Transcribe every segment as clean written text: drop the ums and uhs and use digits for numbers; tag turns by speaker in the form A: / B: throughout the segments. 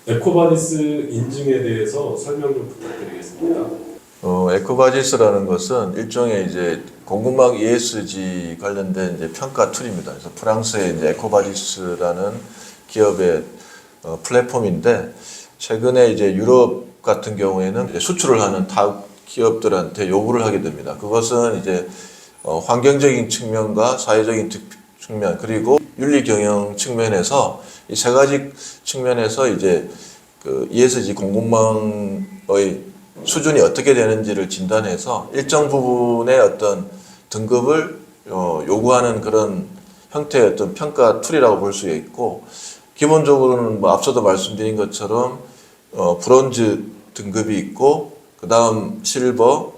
A: 에코바디스 인증에 대해서 설명 좀 부탁드리겠습니다.
B: 에코바디스라는 것은 일종의 이제 공급망 ESG 관련된 이제 평가 툴입니다. 그래서 프랑스의 이제 에코바디스라는 기업의 플랫폼인데, 최근에 이제 유럽 같은 경우에는 이제 수출을 하는 타 기업들한테 요구를 하게 됩니다. 그것은 이제 환경적인 측면과 사회적인 측면, 그리고 윤리 경영 측면에서 이 세 가지 측면에서 이제 그 ESG 공급망의 수준이 어떻게 되는지를 진단해서 일정 부분의 어떤 등급을 요구하는 그런 형태의 어떤 평가 툴이라고 볼 수 있고, 기본적으로는 뭐 앞서도 말씀드린 것처럼 브론즈 등급이 있고, 그 다음 실버,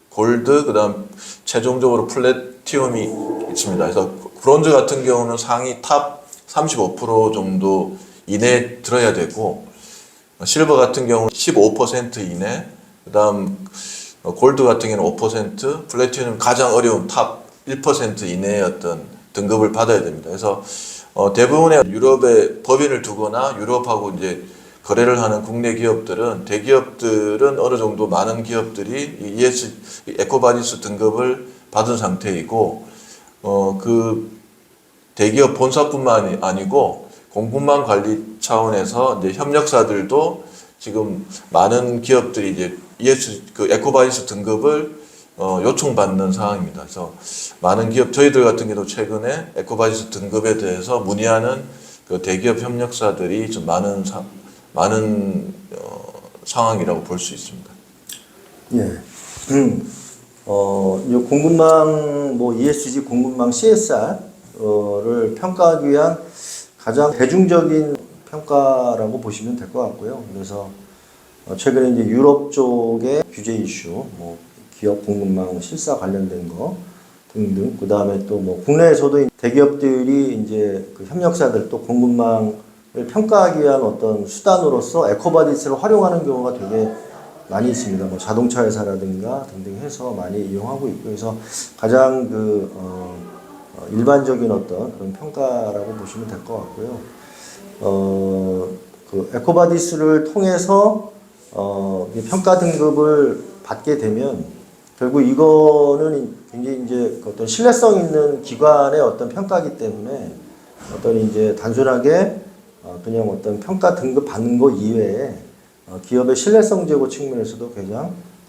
B: 골드, 그 다음 최종적으로 플래티넘이 있습니다. 그래서 브론즈 같은 경우는 상위 탑 35% 정도 이내에 들어야 되고, 실버 같은 경우는 15% 이내, 그 다음 골드 같은 경우는 5%, 플래티넘 가장 어려운 탑 1% 이내의 어떤 등급을 받아야 됩니다. 그래서 대부분의 유럽에 법인을 두거나 유럽하고 이제 거래를 하는 국내 기업들은, 대기업들은 어느 정도 많은 기업들이 에코바디스 등급을 받은 상태이고, 그 대기업 본사뿐만 아니고 공급망 관리 차원에서 이제 협력사들도 지금 많은 기업들이 이제 그 에코바디스 등급을 요청받는 상황입니다. 그래서 많은 기업, 저희들 같은 경우도 최근에 에코바디스 등급에 대해서 문의하는 그 대기업 협력사들이 좀 많은 상황이라고 볼 수 있습니다.
C: 예. 이 공급망, ESG 공급망 CSR를 평가하기 위한 가장 대중적인 평가라고 보시면 될 것 같고요. 그래서 최근에 이제 유럽 쪽의 규제 이슈, 기업 공급망 실사 관련된 거 등등, 그 다음에 또 국내에서도 대기업들이 이제 그 협력사들 또 공급망을 평가하기 위한 어떤 수단으로서 에코바디스를 활용하는 경우가 되게 많이 있습니다. 자동차 회사라든가 등등 해서 많이 이용하고 있고, 그래서 가장 일반적인 어떤 그런 평가라고 보시면 될 것 같고요. 그 에코바디스를 통해서 평가 등급을 받게 되면 결국 이거는 굉장히 이제 어떤 신뢰성 있는 기관의 어떤 평가이기 때문에 어떤 이제 단순하게 그냥 어떤 평가 등급 받는 것 이외에 기업의 신뢰성 제고 측면에서도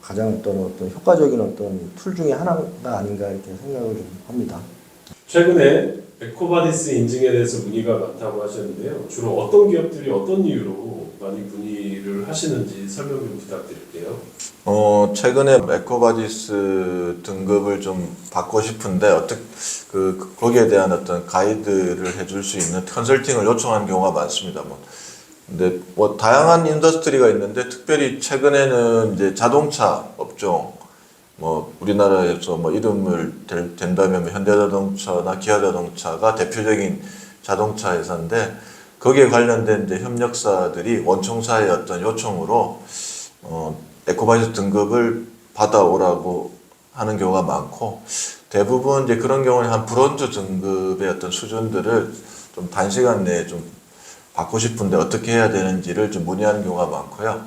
C: 가장 어떤 효과적인 어떤 툴 중에 하나가 아닌가 이렇게 생각을 좀 합니다.
A: 최근에 에코바디스 인증에 대해서 문의가 많다고 하셨는데요. 주로 어떤 기업들이 어떤 이유로 많이 문의를 하시는지 설명 좀 부탁드릴게요.
B: 최근에 에코바디스 등급을 좀 받고 싶은데 거기에 대한 어떤 가이드를 해줄 수 있는 컨설팅을 요청하는 경우가 많습니다. 근데 다양한 인더스트리가 있는데, 특별히 최근에는 이제 자동차 업종, 우리나라에서 이름을 댄다면 현대자동차나 기아자동차가 대표적인 자동차 회사인데, 거기에 관련된 이제 협력사들이 원청사의 어떤 요청으로 에코바디스 등급을 받아오라고 하는 경우가 많고, 대부분 이제 그런 경우는 한 브론즈 등급의 어떤 수준들을 좀 단시간 내에 좀 받고 싶은데 어떻게 해야 되는지를 좀 문의하는 경우가 많고요.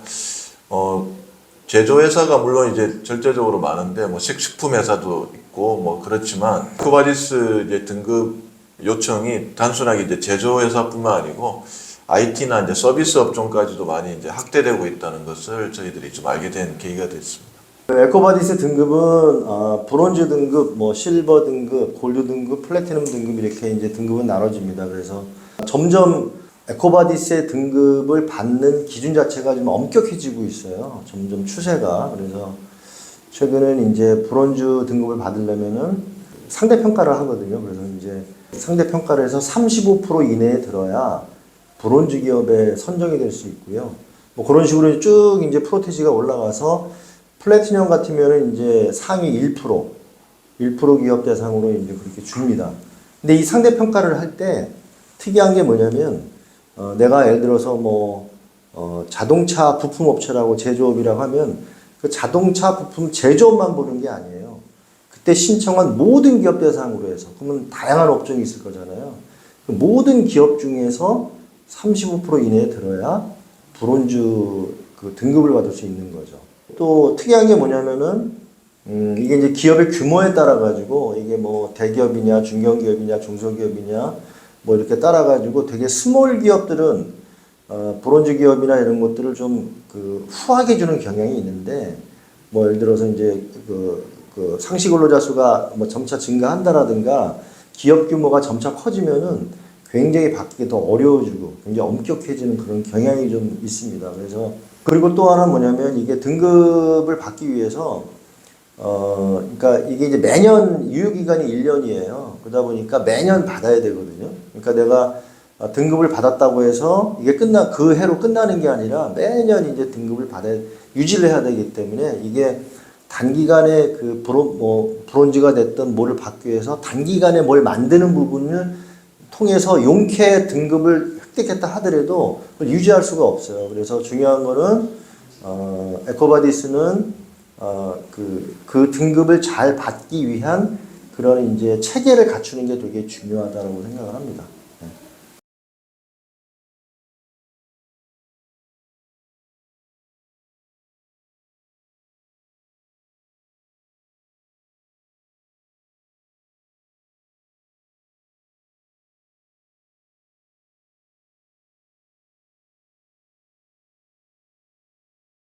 B: 제조회사가 물론 이제 절대적으로 많은데, 식품회사도 있고, 그렇지만, 에코바디스 이제 등급 요청이 단순하게 이제 제조회사뿐만 아니고, IT나 이제 서비스 업종까지도 많이 이제 확대되고 있다는 것을 저희들이 좀 알게 된 계기가 됐습니다.
C: 에코바디스 등급은 브론즈 등급, 실버 등급, 골드 등급, 플래티넘 등급 이렇게 이제 등급은 나눠집니다. 그래서 점점 에코바디스의 등급을 받는 기준 자체가 좀 엄격해지고 있어요. 점점 추세가. 그래서 최근에는 이제 브론즈 등급을 받으려면은 상대 평가를 하거든요. 그래서 이제 상대 평가를 해서 35% 이내에 들어야 브론즈 기업에 선정이 될 수 있고요. 그런 식으로 쭉 이제 프로테지가 올라가서 플래티넘 같으면은 이제 상위 1% 기업 대상으로 이제 그렇게 줍니다. 근데 이 상대 평가를 할 때 특이한 게 뭐냐면, 내가 예를 들어서 자동차 부품 업체라고 제조업이라고 하면 그 자동차 부품 제조업만 보는 게 아니에요. 그때 신청한 모든 기업 대상으로 해서, 그러면 다양한 업종이 있을 거잖아요. 모든 기업 중에서 35% 이내에 들어야 브론즈 그 등급을 받을 수 있는 거죠. 또 특이한 게 뭐냐면은 이게 이제 기업의 규모에 따라 가지고 이게 뭐 대기업이냐 중견기업이냐 중소기업이냐 뭐 이렇게 따라 가지고 되게 스몰 기업들은 브론즈 기업이나 이런 것들을 좀 그 후하게 주는 경향이 있는데 뭐 예를 들어서 이제 그 상시 근로자 수가 뭐 점차 증가한다라든가 기업 규모가 점차 커지면은 굉장히 받기 더 어려워지고 굉장히 엄격해지는 그런 경향이 좀 있습니다. 그래서 그리고 또 하나 뭐냐면 이게 등급을 받기 위해서 그러니까 이게 이제 매년 유효기간이 1년이에요. 그러다 보니까 매년 받아야 되거든요. 그러니까 내가 등급을 받았다고 해서 이게 그 해로 끝나는 게 아니라 매년 이제 등급을 유지를 해야 되기 때문에 이게 단기간에 그 브론즈가 됐던 뭐를 받기 위해서 단기간에 뭘 만드는 부분을 통해서 용케 등급을 획득했다 하더라도 그걸 유지할 수가 없어요. 그래서 중요한 거는 에코바디스는 그 등급을 잘 받기 위한 그런 이제 체계를 갖추는 게 되게 중요하다고 생각을 합니다.